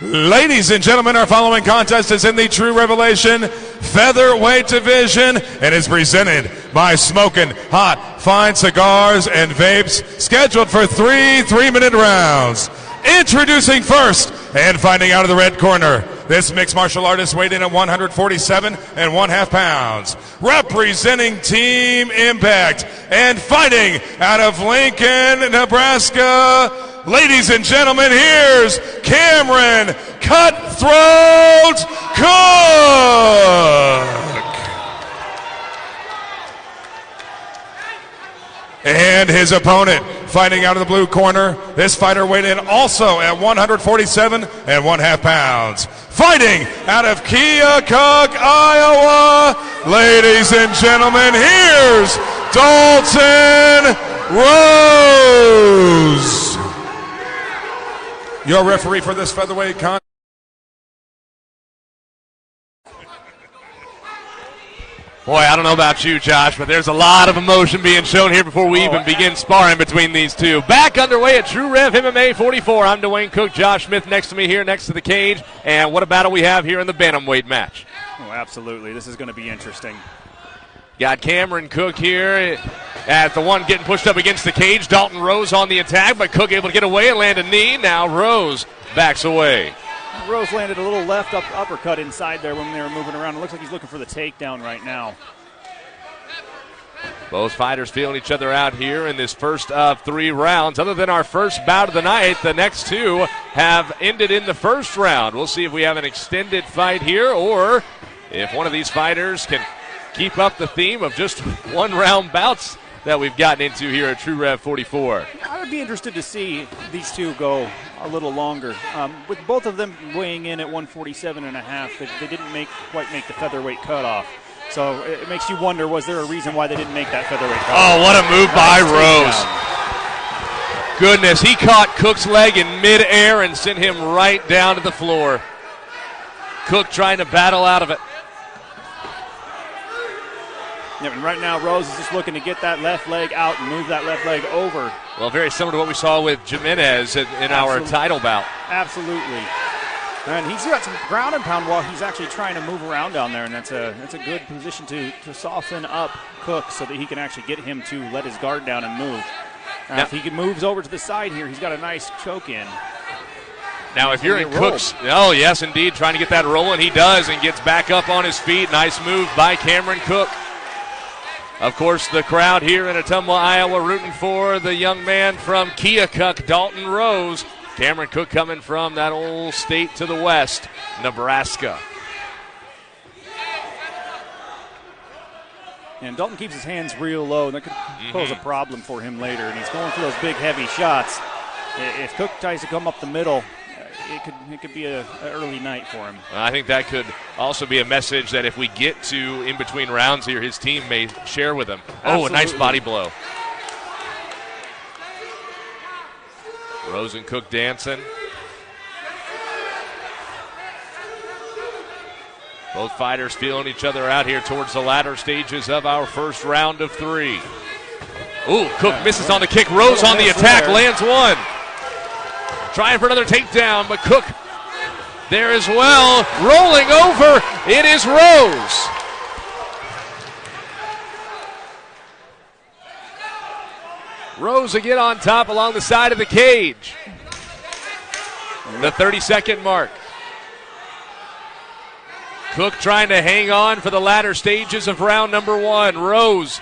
Ladies and gentlemen, our following contest is in the True Revelation Featherweight Division and is presented by Smokin' Hot Fine Cigars and Vapes, scheduled for three 3-minute rounds. Introducing first and fighting out of the red corner, this mixed martial artist weighed in at 147 1/2 pounds. Representing Team Impact and fighting out of Lincoln, Nebraska, ladies and gentlemen, here's Cameron Cutthroat Cook. And his opponent, fighting out of the blue corner, this fighter weighed in also at 147 1/2 pounds. Fighting out of Keokuk, Iowa, ladies and gentlemen, here's Dalton Rose. Your referee for this featherweight contest. Boy, I don't know about you, Josh, but there's a lot of emotion being shown here before we even begin sparring between these two. Back underway at Tru Rev MMA 44. I'm Dwayne Cook, Josh Smith next to me here, next to the cage. And what a battle we have here in the bantamweight match. Oh, absolutely. This is going to be interesting. Got Cameron Cook here at the one getting pushed up against the cage. Dalton Rose on the attack, but Cook able to get away and land a knee. Now Rose backs away. Rose landed a little left uppercut inside there when they were moving around. It looks like he's looking for the takedown right now. Both fighters feeling each other out here in this first of 3 rounds. Other than our first bout of the night, the next 2 have ended in the first round. We'll see if we have an extended fight here or if one of these fighters can keep up the theme of just 1-round bouts that we've gotten into here at Tru Rev 44. I would be interested to see these two go a little longer. With both of them weighing in at 147 1/2, they didn't quite make the featherweight cutoff. So it makes you wonder, was there a reason why they didn't make that featherweight cutoff? Oh, what a move by Rose. Goodness, he caught Cook's leg in midair and sent him right down to the floor. Cook trying to battle out of it. Yeah, and right now Rose is just looking to get that left leg out and move that left leg over. Well, very similar to what we saw with Jimenez in our title bout. Absolutely. And he's got some ground and pound while he's actually trying to move around down there, and that's a good position to soften up Cook so that he can actually get him to let his guard down and move. Now, if he moves over to the side here, he's got a nice choke in. Now, if you're in Cook's, oh, yes, indeed, trying to get that rolling, he does, and gets back up on his feet. Nice move by Cameron Cook. Of course, the crowd here in Ottumwa, Iowa, rooting for the young man from Keokuk, Dalton Rose. Cameron Cook coming from that old state to the west, Nebraska. And Dalton keeps his hands real low, and that could pose a problem for him later. And he's going for those big, heavy shots. If Cook tries to come up the middle, it could be an early night for him. I think that could also be a message that if we get to in between rounds here, his team may share with him. Absolutely. Oh, a nice body blow. Rose and Cook dancing. Both fighters feeling each other out here towards the latter stages of our first round of 3. Ooh, Cook misses on the kick. Rose on the attack, lands one. Trying for another takedown, but Cook there as well. Rolling over, it is Rose. Rose again on top along the side of the cage. The 30-second mark. Cook trying to hang on for the latter stages of round number 1. Rose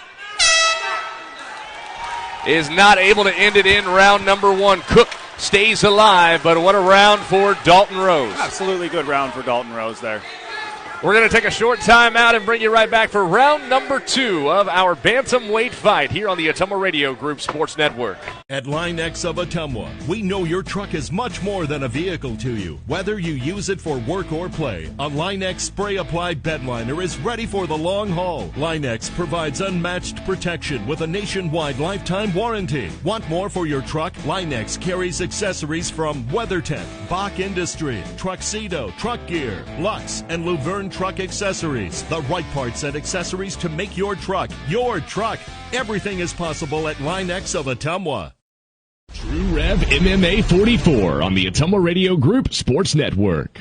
is not able to end it in round number 1. Cook stays alive, but what a round for Dalton Rose. Absolutely good round for Dalton Rose there. We're going to take a short timeout and bring you right back for round number 2 of our bantamweight fight here on the Ottumwa Radio Group Sports Network. At Line X of Ottumwa, we know your truck is much more than a vehicle to you. Whether you use it for work or play, a Line X spray-applied bedliner is ready for the long haul. Line X provides unmatched protection with a nationwide lifetime warranty. Want more for your truck? Line X carries accessories from WeatherTech, Bach Industry, Truxedo, Truck Gear, Lux, and Luverne Truck Accessories. The right parts and accessories to make your truck your truck. Everything is possible at Line X of Ottumwa. Tru Rev MMA 44 on the Ottumwa Radio Group Sports Network.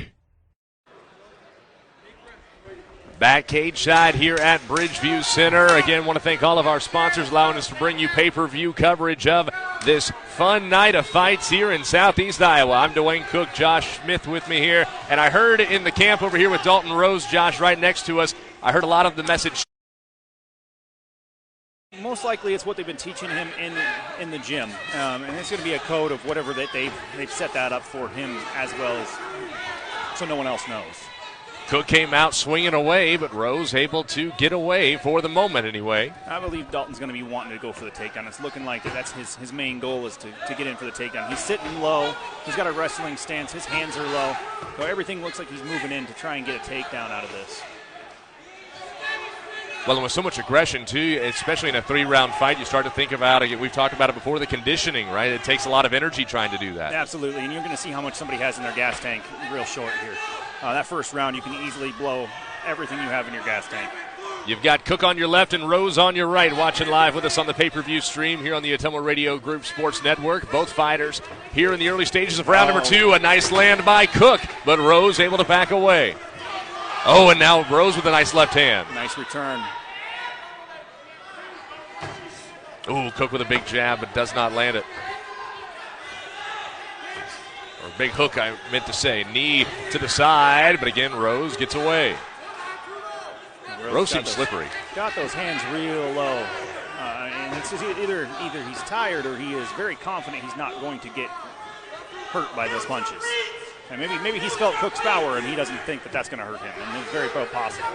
Back cage side here at Bridgeview Center. Again, want to thank all of our sponsors allowing us to bring you pay-per-view coverage of this fun night of fights here in Southeast Iowa. I'm Dwayne Cook, Josh Smith with me here. And I heard in the camp over here with Dalton Rose, Josh, right next to us, I heard a lot of the message. Most likely it's what they've been teaching him in the gym. And it's going to be a code of whatever that they've set that up for him as well as so no one else knows. Cook came out swinging away, but Rose able to get away for the moment anyway. I believe Dalton's going to be wanting to go for the takedown. It's looking like that's his main goal is to get in for the takedown. He's sitting low. He's got a wrestling stance. His hands are low. So everything looks like he's moving in to try and get a takedown out of this. Well, and with so much aggression, too, especially in a 3-round fight, you start to think about it. We've talked about it before, the conditioning, right? It takes a lot of energy trying to do that. Absolutely, and you're going to see how much somebody has in their gas tank real short here. That first round, you can easily blow everything you have in your gas tank. You've got Cook on your left and Rose on your right, watching live with us on the pay-per-view stream here on the Ottumwa Radio Group Sports Network. Both fighters here in the early stages of round number 2. A nice land by Cook, but Rose able to back away. Oh, and now Rose with a nice left hand. Nice return. Ooh, Cook with a big jab, but does not land it. Or big hook, I meant to say. Knee to the side, but again, Rose gets away. Rose seems slippery. Got those hands real low. And it's just either he's tired or he is very confident he's not going to get hurt by those punches. And maybe he's felt Cook's power and he doesn't think that that's going to hurt him. And it's very possible.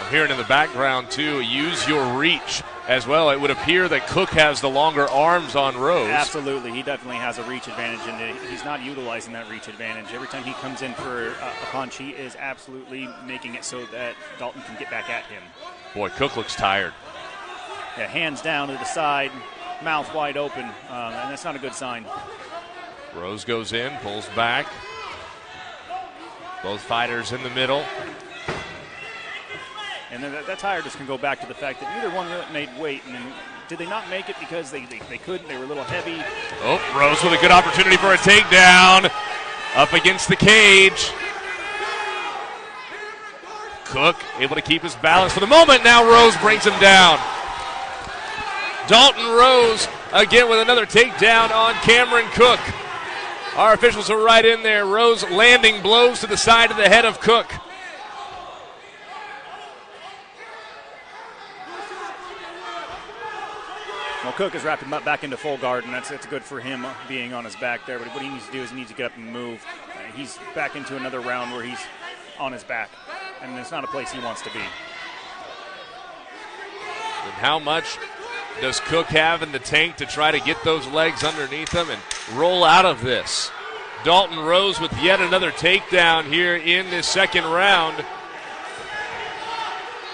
I'm hearing in the background, too, use your reach as well. It would appear that Cook has the longer arms on Rose. Absolutely. He definitely has a reach advantage, and he's not utilizing that reach advantage. Every time he comes in for a punch, he is absolutely making it so that Dalton can get back at him. Boy, Cook looks tired. Yeah, hands down to the side, mouth wide open, and that's not a good sign. Rose goes in, pulls back. Both fighters in the middle. And then that tiredness can go back to the fact that neither one made weight. And did they not make it because they couldn't? They were a little heavy. Oh, Rose with a good opportunity for a takedown. Up against the cage. Cook able to keep his balance for the moment. Now Rose brings him down. Dalton Rose again with another takedown on Cameron Cook. Our officials are right in there. Rose landing blows to the side of the head of Cook. Well, Cook is wrapping up back into full guard, and that's good for him being on his back there. But what he needs to do is he needs to get up and move. He's back into another round where he's on his back, and it's not a place he wants to be. And how much does Cook have in the tank to try to get those legs underneath him and roll out of this? Dalton Rose with yet another takedown here in this second round.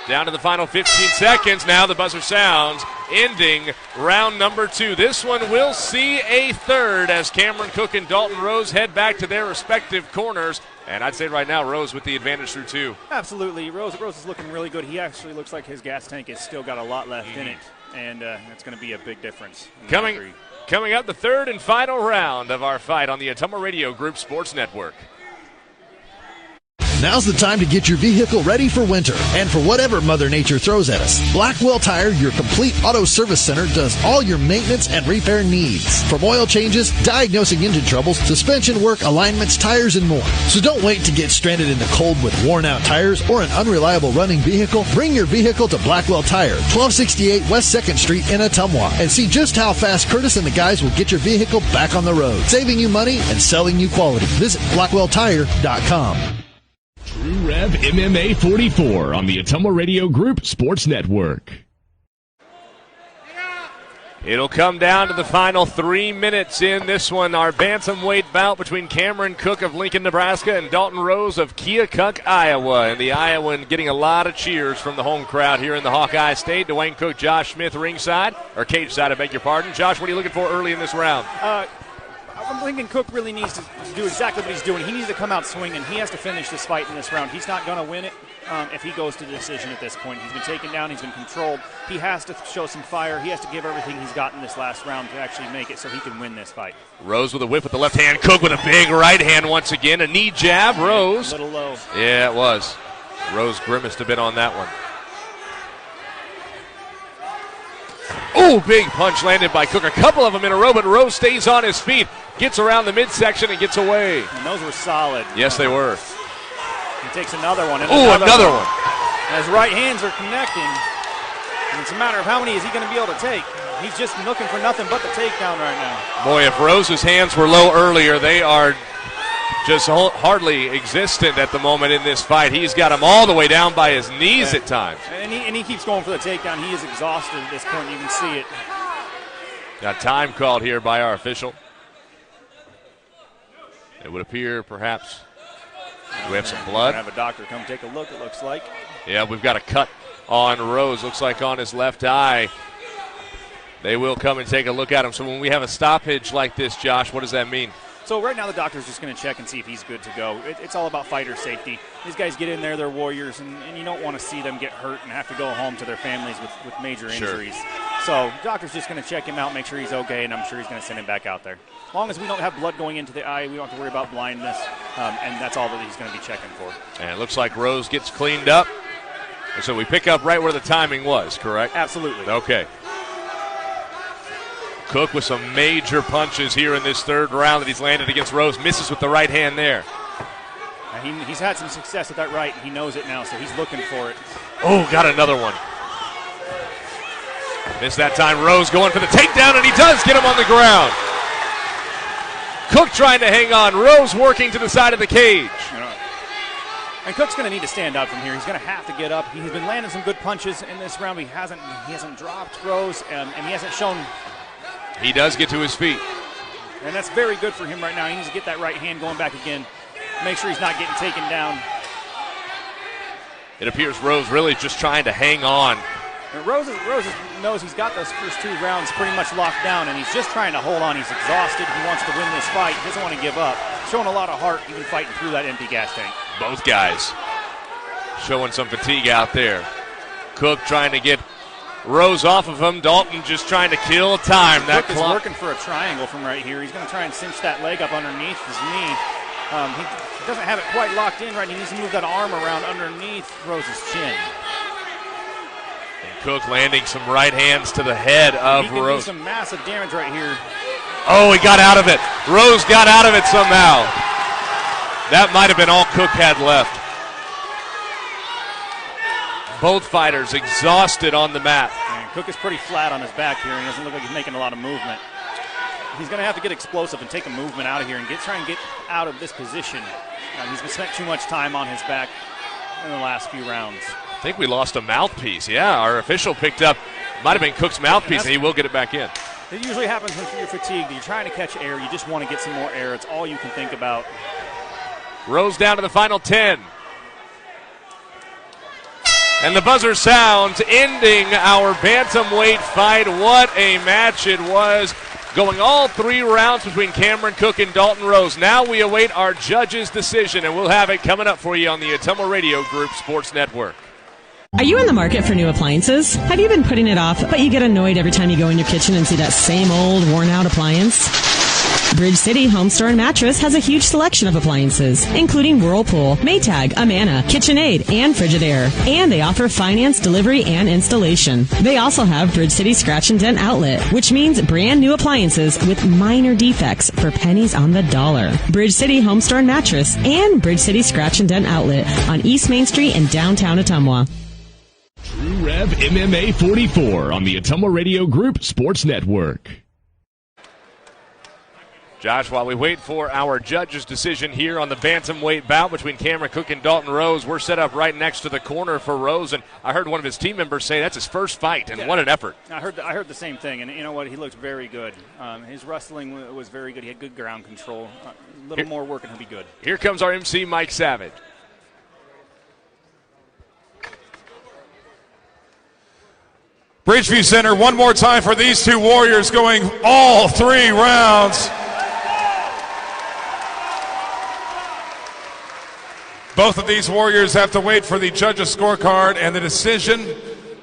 Down to the final 15 seconds. Now the buzzer sounds, ending round number 2. This one will see a third as Cameron Cook and Dalton Rose head back to their respective corners. And I'd say right now, Rose with the advantage through 2. Absolutely. Rose is looking really good. He actually looks like his gas tank has still got a lot left in it. And that's going to be a big difference. Coming up, the third and final round of our fight on the Ottumwa Radio Group Sports Network. Now's the time to get your vehicle ready for winter and for whatever Mother Nature throws at us. Blackwell Tire, your complete auto service center, does all your maintenance and repair needs. From oil changes, diagnosing engine troubles, suspension work, alignments, tires, and more. So don't wait to get stranded in the cold with worn-out tires or an unreliable running vehicle. Bring your vehicle to Blackwell Tire, 1268 West 2nd Street in Ottumwa, and see just how fast Curtis and the guys will get your vehicle back on the road, saving you money and selling you quality. Visit blackwelltire.com. Tru Rev MMA 44 on the Ottumwa Radio Group Sports Network. It'll come down to the final 3 minutes in this one. Our bantamweight bout between Cameron Cook of Lincoln, Nebraska and Dalton Rose of Keokuk, Iowa. And the Iowan getting a lot of cheers from the home crowd here in the Hawkeye State. Dwayne Cook, Josh Smith ringside, or cage side, I beg your pardon. Josh, what are you looking for early in this round? I'm thinking Cook really needs to do exactly what he's doing. He needs to come out swinging. He has to finish this fight in this round. He's not going to win it if he goes to the decision at this point. He's been taken down. He's been controlled. He has to show some fire. He has to give everything he's got in this last round to actually make it so he can win this fight. Rose with a whip with the left hand. Cook with a big right hand once again. A knee jab. Rose. A little low. Yeah, it was. Rose grimaced a bit on that one. Oh, big punch landed by Cook. A couple of them in a row, but Rose stays on his feet. Gets around the midsection and gets away. And those were solid. Yes, they were. He takes another one. Oh, another one. And his right hands are connecting. And it's a matter of how many is he going to be able to take. He's just looking for nothing but the takedown right now. Boy, if Rose's hands were low earlier, they are just hardly existent at the moment in this fight. He's got him all the way down by his knees at times. And he keeps going for the takedown. He is exhausted at this point. You can see it. Got time called here by our official. It would appear perhaps we have some blood. Have a doctor come take a look, it looks like. Yeah, we've got a cut on Rose. Looks like on his left eye. They will come and take a look at him. So when we have a stoppage like this, Josh, what does that mean? So right now the doctor's just going to check and see if he's good to go. It's all about fighter safety. These guys get in there, they're warriors, and you don't want to see them get hurt and have to go home to their families with major injuries. Sure. So doctor's just going to check him out, make sure he's okay, and I'm sure he's going to send him back out there. As long as we don't have blood going into the eye, we don't have to worry about blindness, and that's all that he's going to be checking for. And it looks like Rose gets cleaned up. So we pick up right where the timing was, correct? Absolutely. Okay. Cook with some major punches here in this third round that he's landed against Rose. Misses with the right hand there. He's had some success with that right. He knows it now, so he's looking for it. Oh, got another one. Missed that time. Rose going for the takedown, and he does get him on the ground. Cook trying to hang on. Rose working to the side of the cage. And Cook's going to need to stand up from here. He's going to have to get up. He's been landing some good punches in this round. He hasn't dropped Rose, and he hasn't shown. He does get to his feet. And that's very good for him right now. He needs to get that right hand going back again. Make sure he's not getting taken down. It appears Rose really just trying to hang on. And Rose knows he's got those first two rounds pretty much locked down, and he's just trying to hold on. He's exhausted. He wants to win this fight. He doesn't want to give up. Showing a lot of heart, even fighting through that empty gas tank. Both guys showing some fatigue out there. Cook trying to get Rose off of him. Dalton just trying to kill time. That Cook is working for a triangle from right here. He's going to try and cinch that leg up underneath his knee. He doesn't have it quite locked in right. He needs to move that arm around underneath Rose's chin. And Cook landing some right hands to the head of He can Rose. do some massive damage right here. Oh, he got out of it. Rose got out of it somehow. That might have been all Cook had left. Both fighters exhausted on the mat. And Cook is pretty flat on his back here, and he doesn't look like he's making a lot of movement. He's going to have to get explosive and take a movement out of here and try and get out of this position. He's spent too much time on his back in the last few rounds. I think we lost a mouthpiece. Yeah, our official picked up, might have been Cook's mouthpiece, and he will get it back in. It usually happens when you're fatigued. You're trying to catch air. You just want to get some more air. It's all you can think about. Rose down to the final 10. And the buzzer sounds, ending our bantamweight fight. What a match it was. Going all 3 rounds between Cameron Cook and Dalton Rose. Now we await our judge's decision, and we'll have it coming up for you on the Ottumwa Radio Group Sports Network. Are you in the market for new appliances? Have you been putting it off, but you get annoyed every time you go in your kitchen and see that same old, worn-out appliance? Bridge City Home Store and Mattress has a huge selection of appliances, including Whirlpool, Maytag, Amana, KitchenAid, and Frigidaire. And they offer finance, delivery, and installation. They also have Bridge City Scratch and Dent Outlet, which means brand new appliances with minor defects for pennies on the dollar. Bridge City Home Store and Mattress and Bridge City Scratch and Dent Outlet on East Main Street in downtown Ottumwa. Tru Rev MMA 44 on the Ottumwa Radio Group Sports Network. Josh, while we wait for our judge's decision here on the bantamweight bout between Cameron Cook and Dalton Rose, we're set up right next to the corner for Rose, and I heard one of his team members say that's his first fight, and what an effort. I heard the same thing, and you know what? He looked very good. His wrestling was very good. He had good ground control. A little more work, and he'll be good. Here comes our MC, Mike Savage. Bridgeview Center, one more time for these two warriors going all 3 rounds. Both of these warriors have to wait for the judges' scorecard and the decision.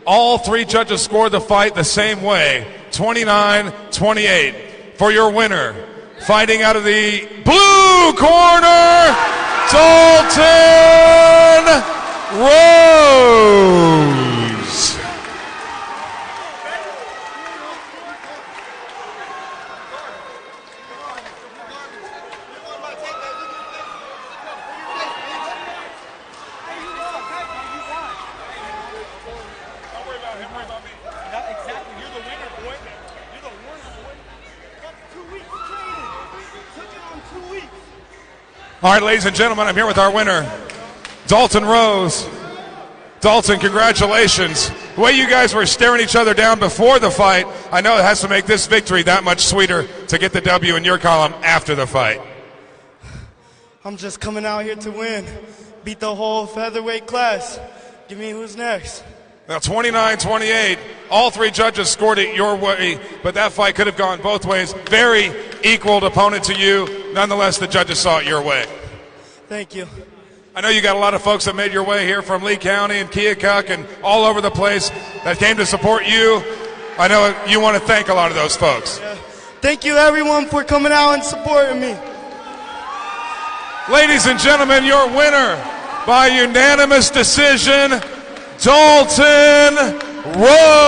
All three judges scored the fight the same way, 29-28. For your winner, fighting out of the blue corner, Dalton Rose. All right, ladies and gentlemen, I'm here with our winner, Dalton Rose. Dalton, congratulations. The way you guys were staring each other down before the fight, I know it has to make this victory that much sweeter to get the W in your column after the fight. I'm just coming out here to win, beat the whole featherweight class. Give me who's next. Now, 29-28, all three judges scored it your way, but that fight could have gone both ways. Very equal opponent to you. Nonetheless, the judges saw it your way. Thank you. I know you got a lot of folks that made your way here from Lee County and Keokuk and all over the place that came to support you. I know you want to thank a lot of those folks. Thank you, everyone, for coming out and supporting me. Ladies and gentlemen, your winner by unanimous decision, Dalton Rose.